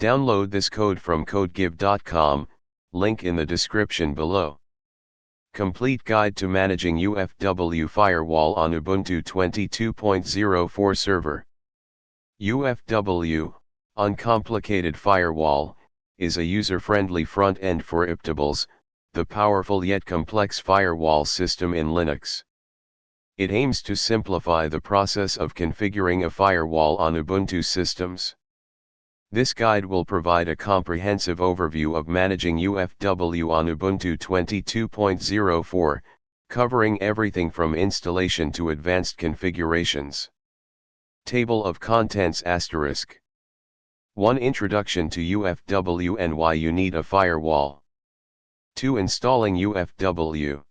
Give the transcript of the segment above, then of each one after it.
Download this code from codegive.com, link in the description below. Complete guide to managing UFW firewall on Ubuntu 22.04 server. UFW, uncomplicated firewall, is a user-friendly front end for iptables, the powerful yet complex firewall system in Linux. It aims to simplify the process of configuring a firewall on Ubuntu systems. This guide will provide a comprehensive overview of managing UFW on Ubuntu 22.04, covering everything from installation to advanced configurations. Table of Contents *. 1. Introduction to UFW and why you need a firewall. 2. Installing UFW.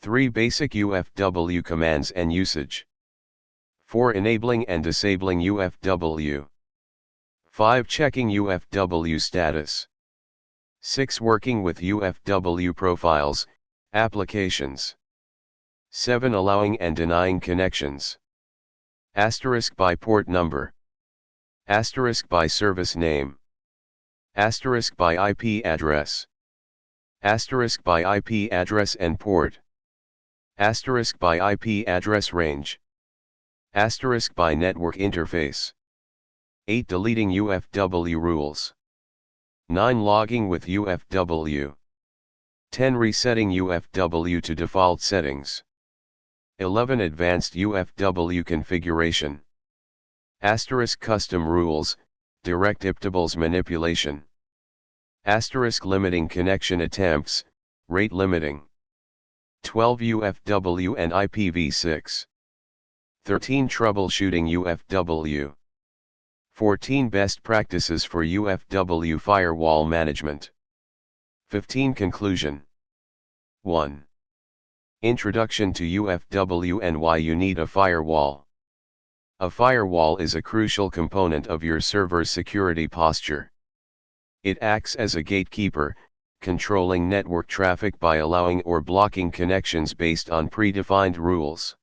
3. Basic UFW commands and usage. 4. Enabling and disabling UFW. 5. Checking UFW status. 6. Working with UFW profiles, applications. 7. Allowing and denying connections. * by port number. * by service name. * by IP address. * by IP address and port. * by IP address range. * by network interface. 8. Deleting UFW rules. 9. Logging with UFW. 10. Resetting UFW to default settings. 11. Advanced UFW configuration. * Custom rules, direct iptables manipulation. * Limiting connection attempts, rate limiting. 12. UFW and IPv6. 13. Troubleshooting UFW. 14. Best practices for UFW firewall management. 15. Conclusion. 1. Introduction to UFW and why you need a firewall. A firewall is a crucial component of your server's security posture. It acts as a gatekeeper, controlling network traffic by allowing or blocking connections based on predefined rules.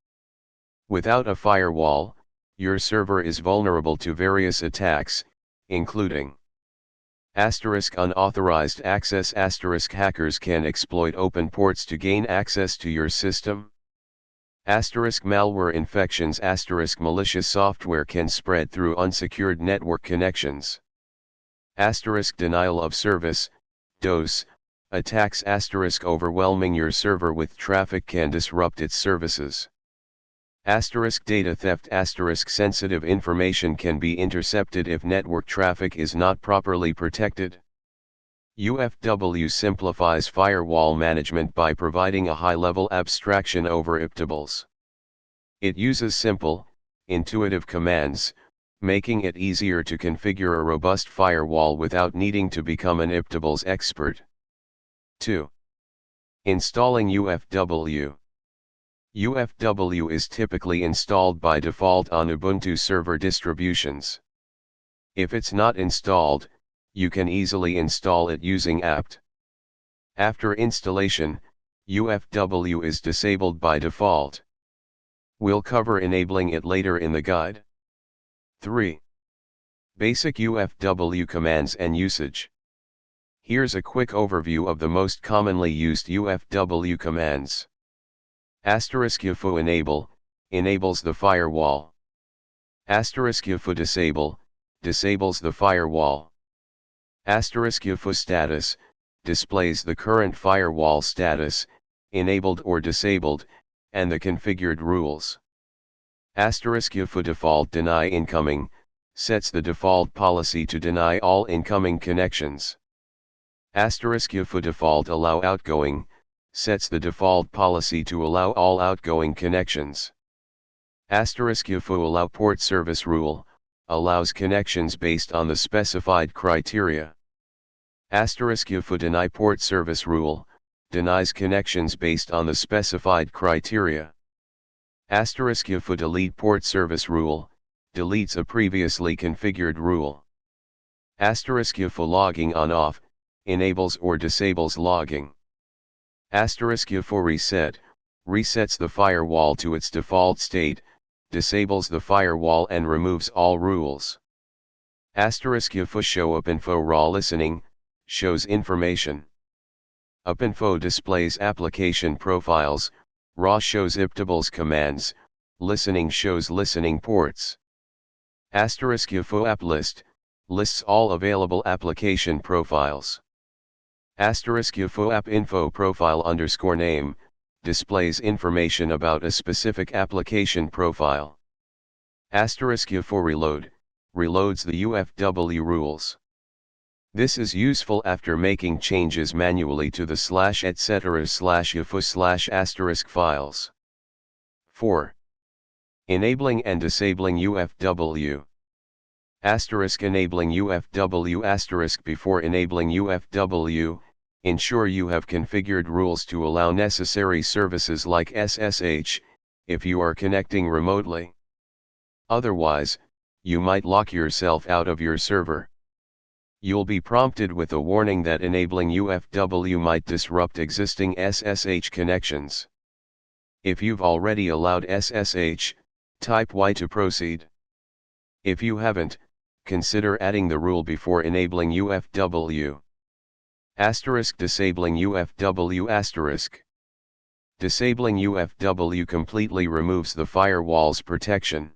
Without a firewall, your server is vulnerable to various attacks, including unauthorized access. Hackers can exploit open ports to gain access to your system. Malware infections. Malicious software can spread through unsecured network connections. Denial of service, DOS, attacks. Overwhelming your server with traffic can disrupt its services. Data theft. Sensitive information can be intercepted if network traffic is not properly protected. UFW simplifies firewall management by providing a high-level abstraction over iptables. It uses simple, intuitive commands, making it easier to configure a robust firewall without needing to become an iptables expert. 2. Installing UFW. UFW is typically installed by default on Ubuntu server distributions. If it's not installed, you can easily install it using apt. After installation, UFW is disabled by default. We'll cover enabling it later in the guide. 3. Basic UFW commands and usage. Here's a quick overview of the most commonly used UFW commands. *UFO enable, enables the firewall. *UFO disable, disables the firewall. *UFO status, displays the current firewall status, enabled or disabled, and the configured rules. *UFO default deny incoming, sets the default policy to deny all incoming connections. *UFO default allow outgoing, sets the default policy to allow all outgoing connections. *UFO allow port service rule, allows connections based on the specified criteria. *UFO deny port service rule, denies connections based on the specified criteria. *UFO delete port service rule, deletes a previously configured rule. *UFO logging on off, enables or disables logging. *UFO reset, resets the firewall to its default state, disables the firewall and removes all rules. Asterisk UFO show UpInfo raw listening, shows information. UpInfo displays application profiles, raw shows iptables commands, listening shows listening ports. Asterisk UFO app list, lists all available application profiles. Asterisk UFO app info profile _ name, displays information about a specific application profile. Asterisk UFO reload, reloads the UFW rules. This is useful after making changes manually to the /etc/UFO/ files. 4. Enabling and disabling UFW. Asterisk enabling UFW asterisk before enabling UFW, ensure you have configured rules to allow necessary services like SSH, if you are connecting remotely. Otherwise, you might lock yourself out of your server. You'll be prompted with a warning that enabling UFW might disrupt existing SSH connections. If you've already allowed SSH, type Y to proceed. If you haven't, consider adding the rule before enabling UFW. Asterisk disabling UFW asterisk. Disabling UFW completely removes the firewall's protection.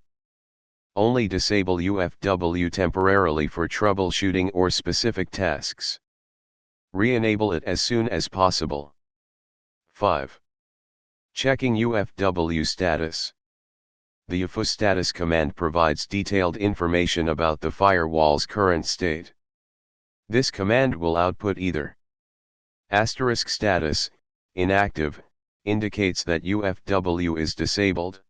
Only disable UFW temporarily for troubleshooting or specific tasks. Re-enable it as soon as possible. 5. Checking UFW status. The UFO status command provides detailed information about the firewall's current state. This command will output either asterisk status, inactive, indicates that UFW is disabled.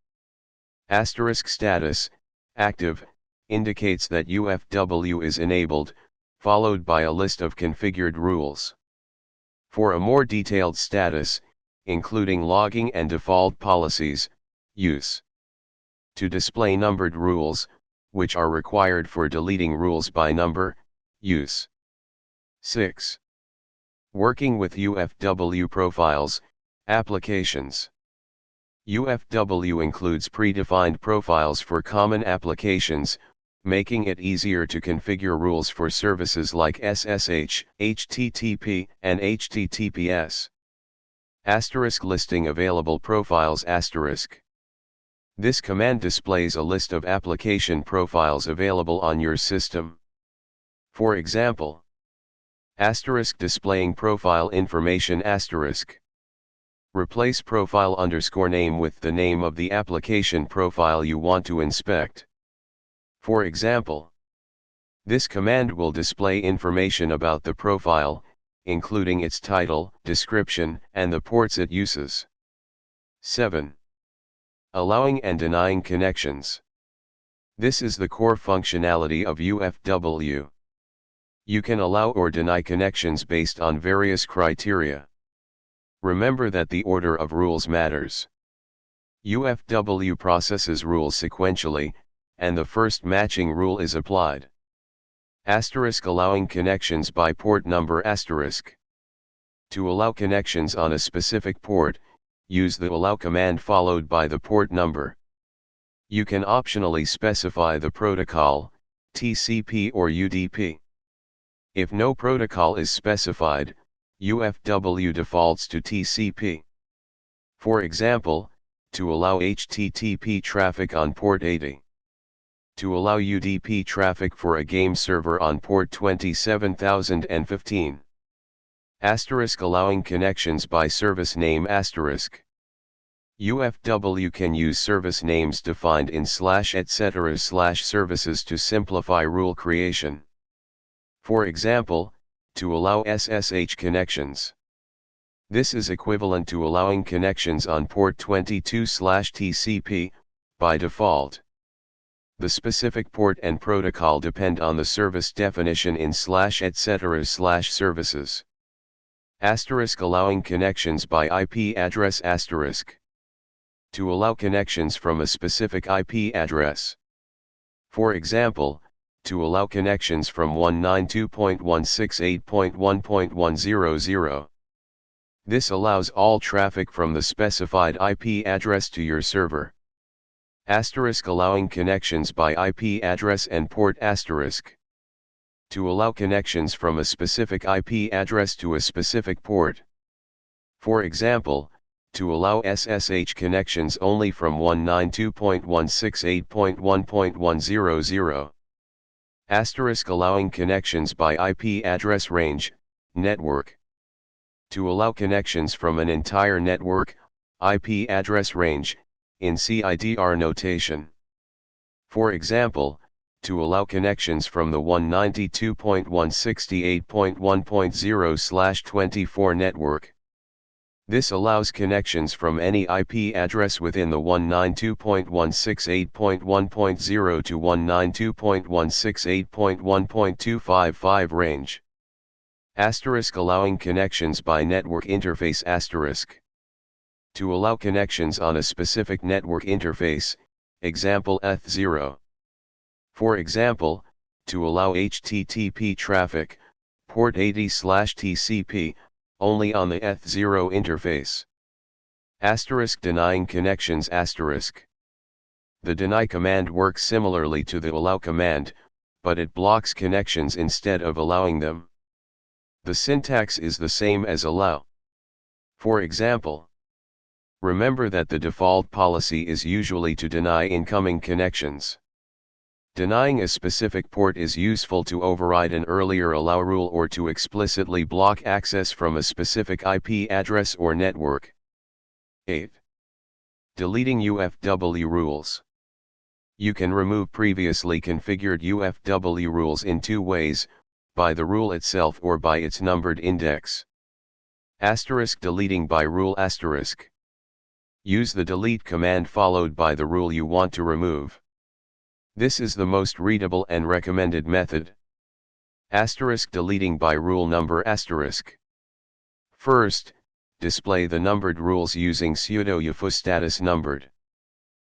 Asterisk status, active, indicates that UFW is enabled, followed by a list of configured rules. For a more detailed status, including logging and default policies, use to display numbered rules, which are required for deleting rules by number, use 6. Working with UFW profiles, applications. UFW includes predefined profiles for common applications, making it easier to configure rules for services like SSH, HTTP, and HTTPS. Asterisk listing available profiles asterisk. This command displays a list of application profiles available on your system. For example, asterisk displaying profile information asterisk. Replace profile _ name with the name of the application profile you want to inspect. For example, this command will display information about the profile, including its title, description, and the ports it uses. 7. Allowing and denying connections. This is the core functionality of UFW. You can allow or deny connections based on various criteria. Remember that the order of rules matters. UFW processes rules sequentially, and the first matching rule is applied. Asterisk allowing connections by port number asterisk. To allow connections on a specific port, use the allow command followed by the port number. You can optionally specify the protocol, TCP or UDP. If no protocol is specified, UFW defaults to TCP. For example, to allow HTTP traffic on port 80. To allow UDP traffic for a game server on port 27015. Asterisk allowing connections by service name asterisk. UFW can use service names defined in /etc/services to simplify rule creation. For example, to allow SSH connections. This is equivalent to allowing connections on port 22/TCP, by default. The specific port and protocol depend on the service definition in /etc/services. Asterisk allowing connections by IP address asterisk. To allow connections from a specific IP address. For example, to allow connections from 192.168.1.100. This allows all traffic from the specified IP address to your server. Asterisk allowing connections by IP address and port asterisk. To allow connections from a specific IP address to a specific port. For example, to allow SSH connections only from 192.168.1.100. Asterisk allowing connections by IP address range, network. To allow connections from an entire network, IP address range, in CIDR notation. For example, to allow connections from the 192.168.1.0/24 network. This allows connections from any IP address within the 192.168.1.0 to 192.168.1.255 range. Asterisk allowing connections by network interface asterisk. To allow connections on a specific network interface, example ETH0. For example, to allow HTTP traffic, port 80/TCP, only on the ETH0 interface. Asterisk denying connections asterisk. The deny command works similarly to the allow command, but it blocks connections instead of allowing them. The syntax is the same as allow. For example, remember that the default policy is usually to deny incoming connections. Denying a specific port is useful to override an earlier allow rule or to explicitly block access from a specific IP address or network. 8. Deleting UFW rules. You can remove previously configured UFW rules in two ways, by the rule itself or by its numbered index. Asterisk deleting by rule asterisk. Use the delete command followed by the rule you want to remove. This is the most readable and recommended method. Asterisk deleting by rule number asterisk. First, display the numbered rules using sudo ufu status numbered.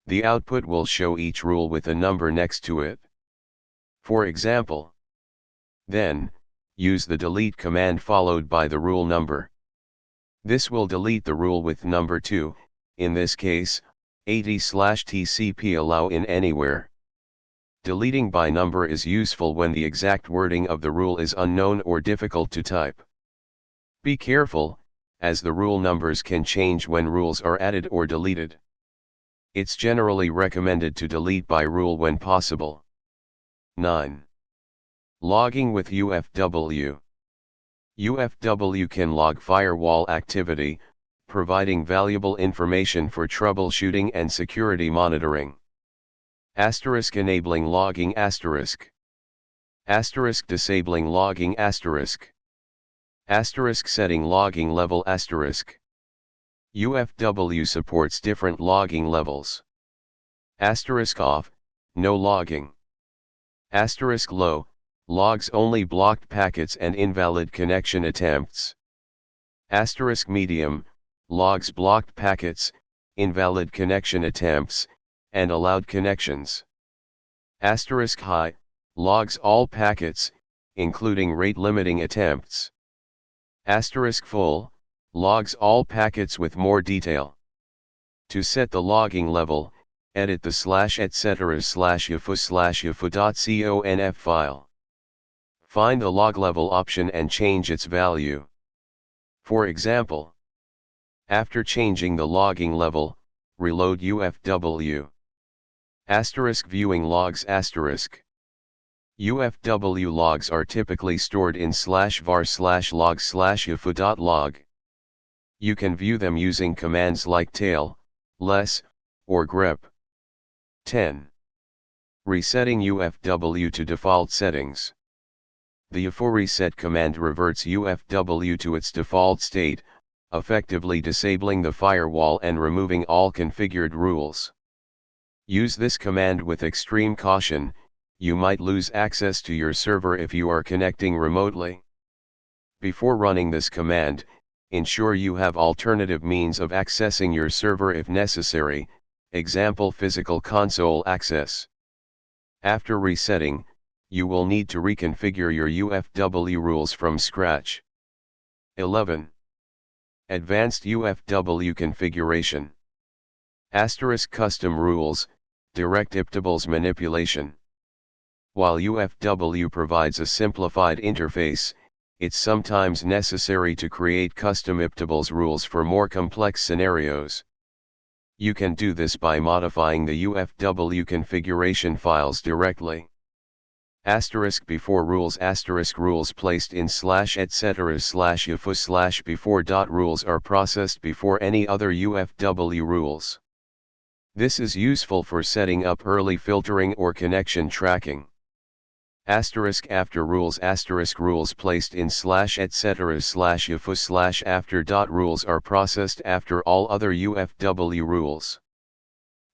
The output will show each rule with a number next to it. For example, then, use the delete command followed by the rule number. This will delete the rule with number 2, in this case, 80/TCP allow in anywhere. Deleting by number is useful when the exact wording of the rule is unknown or difficult to type. Be careful, as the rule numbers can change when rules are added or deleted. It's generally recommended to delete by rule when possible. 9. Logging with UFW. UFW can log firewall activity, providing valuable information for troubleshooting and security monitoring. Asterisk enabling logging asterisk. Asterisk disabling logging asterisk. Asterisk setting logging level asterisk. UFW supports different logging levels. Asterisk off, no logging. Asterisk low, logs only blocked packets and invalid connection attempts. Asterisk medium, logs blocked packets, invalid connection attempts, and allowed connections. Asterisk high, logs all packets, including rate limiting attempts. Asterisk full, logs all packets with more detail. To set the logging level, edit the /etc/ufu/ufu.conf file. Find the log level option and change its value. For example, after changing the logging level, reload UFW. Asterisk viewing logs asterisk. UFW logs are typically stored in /var/log/ufu.log. You can view them using commands like tail, less, or grep. 10. Resetting UFW to default settings. The ufu reset command reverts UFW to its default state, effectively disabling the firewall and removing all configured rules. Use this command with extreme caution, you might lose access to your server if you are connecting remotely. Before running this command, ensure you have alternative means of accessing your server if necessary, example physical console access. After resetting, you will need to reconfigure your UFW rules from scratch. 11. Advanced UFW configuration. Asterisk custom rules, direct iptables manipulation. While UFW provides a simplified interface, it's sometimes necessary to create custom iptables rules for more complex scenarios. You can do this by modifying the UFW configuration files directly. Before rules rules placed in /etc/ufu /before. Rules are processed before any other UFW rules. This is useful for setting up early filtering or connection tracking. After rules rules placed in /etc/ufu /after. Rules are processed after all other UFW rules.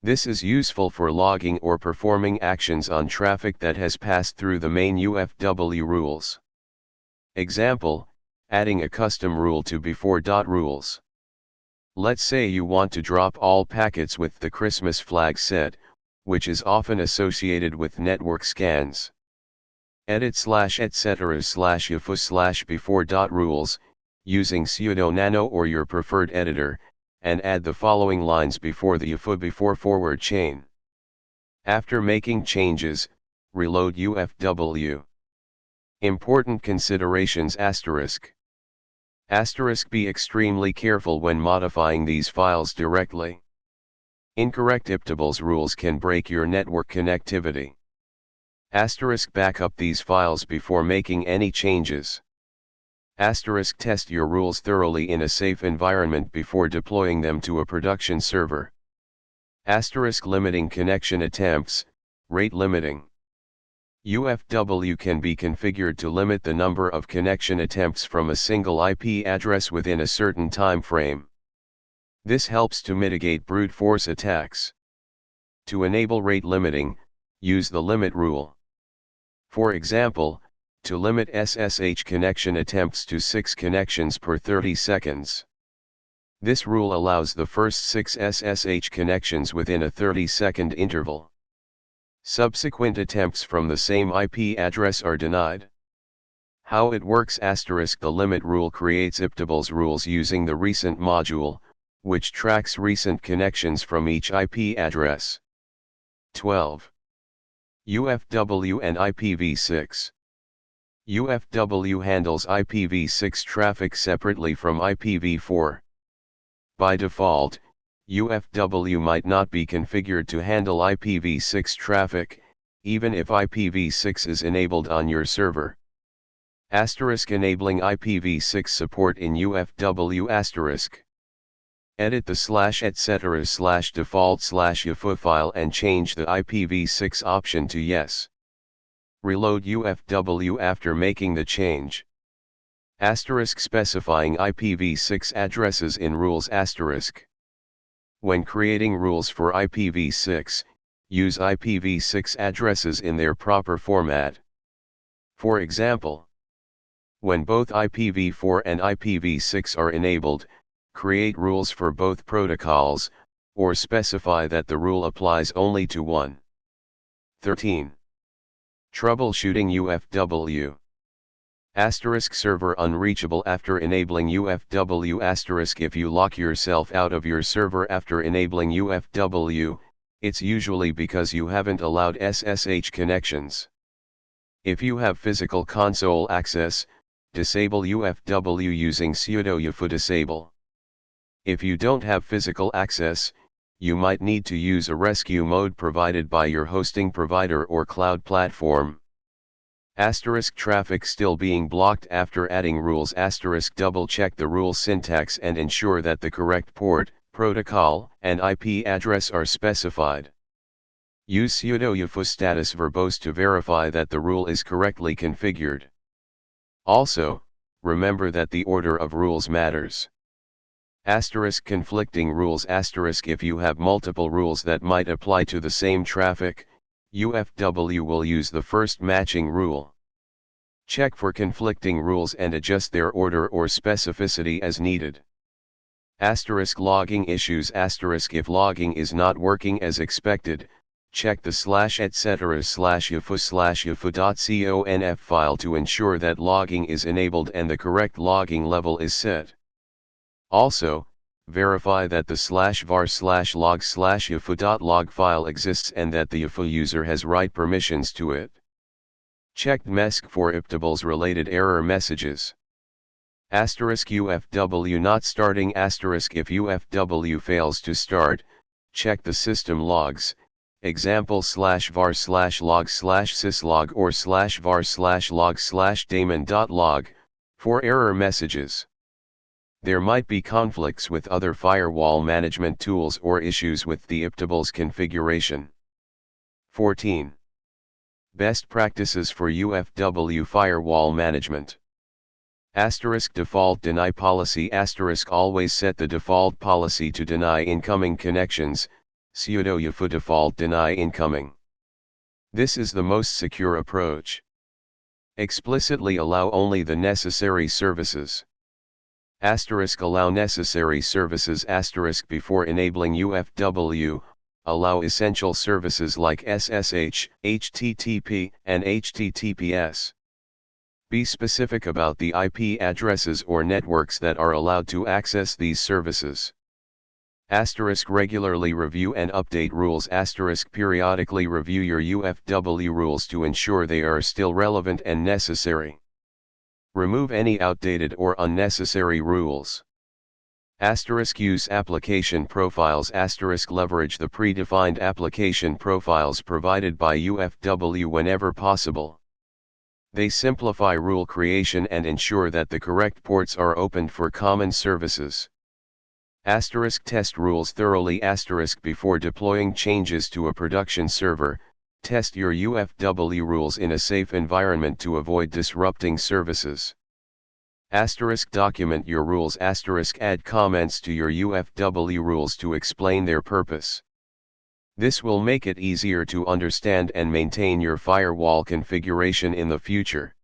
This is useful for logging or performing actions on traffic that has passed through the main UFW rules. Example, adding a custom rule to before. Rules. Let's say you want to drop all packets with the Christmas flag set, which is often associated with network scans. Edit /etc/ufu /before. Rules, using sudo nano or your preferred editor, and add the following lines before the UFU before forward chain. After making changes, reload UFW. Important considerations *. Be extremely careful when modifying these files directly. Incorrect iptables rules can break your network connectivity. Back up these files before making any changes. Test your rules thoroughly in a safe environment before deploying them to a production server. Limiting connection attempts, rate limiting. UFW can be configured to limit the number of connection attempts from a single IP address within a certain time frame. This helps to mitigate brute force attacks. To enable rate limiting, use the limit rule. For example, to limit SSH connection attempts to 6 connections per 30 seconds. This rule allows the first 6 SSH connections within a 30-second interval. Subsequent attempts from the same IP address are denied. How it works *. The limit rule creates iptables rules using the recent module, which tracks recent connections from each IP address. 12. UFW and IPv6. UFW handles IPv6 traffic separately from IPv4. By default, UFW might not be configured to handle IPv6 traffic, even if IPv6 is enabled on your server. Enabling IPv6 support in UFW *. Edit the /etc/default/ufu file and change the IPv6 option to yes. Reload UFW after making the change. Specifying IPv6 addresses in rules *. When creating rules for IPv6, use IPv6 addresses in their proper format. For example, when both IPv4 and IPv6 are enabled, create rules for both protocols, or specify that the rule applies only to one. 13. Troubleshooting UFW. Server unreachable after enabling UFW. If you lock yourself out of your server after enabling UFW, it's usually because you haven't allowed SSH connections. If you have physical console access, disable UFW using sudo ufu disable. If you don't have physical access, you might need to use a rescue mode provided by your hosting provider or cloud platform. Traffic still being blocked after adding rules. Double check the rule syntax and ensure that the correct port, protocol, and IP address are specified. Use sudo ufu status verbose to verify that the rule is correctly configured. Also, remember that the order of rules matters. Conflicting rules. If you have multiple rules that might apply to the same traffic, UFW will use the first matching rule. Check for conflicting rules and adjust their order or specificity as needed. Logging issues. If logging is not working as expected, check the /etc/ufu/ufu.conf file to ensure that logging is enabled and the correct logging level is set. Also, verify that the /var/log/ufu.log file exists and that the UFU user has right permissions to it. Check MESC for iptables related error messages. *UFW not starting *. If UFW fails to start, check the system logs, example /var/log/syslog or /var/log/daemon.log, for error messages. There might be conflicts with other firewall management tools or issues with the iptables configuration. 14. Best practices for UFW firewall management. *Default deny policy. Always set the default policy to deny incoming connections, sudo UFO default deny incoming. This is the most secure approach. Explicitly allow only the necessary services. Allow necessary services. Before enabling UFW, allow essential services like SSH, HTTP, and HTTPS. Be specific about the IP addresses or networks that are allowed to access these services. Regularly review and update rules. Periodically review your UFW rules to ensure they are still relevant and necessary. Remove any outdated or unnecessary rules. Use application profiles. Leverage the predefined application profiles provided by UFW whenever possible. They simplify rule creation and ensure that the correct ports are opened for common services. Test rules thoroughly. Before deploying changes to a production server, test your UFW rules in a safe environment to avoid disrupting services. Document your rules. Add comments to your UFW rules to explain their purpose. This will make it easier to understand and maintain your firewall configuration in the future.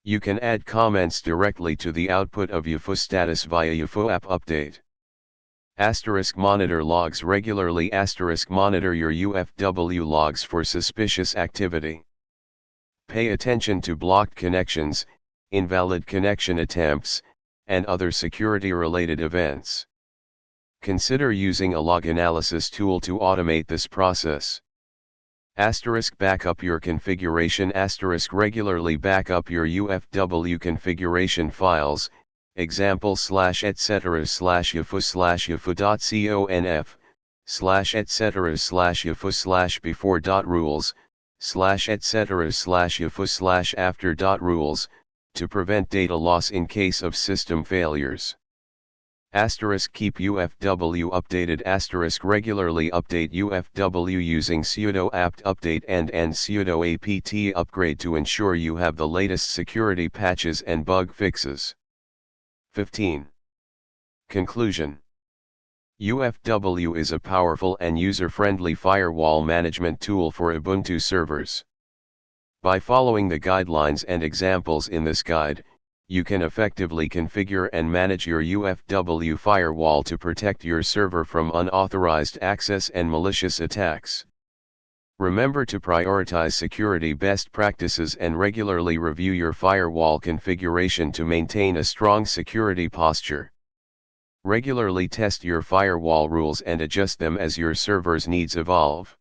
You can add comments directly to the output of UFO status via UFO app update. Monitor logs regularly. Monitor your UFW logs for suspicious activity. Pay attention to blocked connections, invalid connection attempts, and other security-related events. Consider using a log analysis tool to automate this process. Backup your configuration. Regularly backup your UFW configuration files, example /etc/UFO/UFO.conf, /etc/UFO/before.rules, /etc/UFO/after.rules, to prevent data loss in case of system failures. Keep UFW updated. Regularly update UFW using sudo apt update and sudo apt upgrade to ensure you have the latest security patches and bug fixes. 15. Conclusion. UFW is a powerful and user-friendly firewall management tool for Ubuntu servers. By following the guidelines and examples in this guide, you can effectively configure and manage your UFW firewall to protect your server from unauthorized access and malicious attacks. Remember to prioritize security best practices and regularly review your firewall configuration to maintain a strong security posture. Regularly test your firewall rules and adjust them as your server's needs evolve.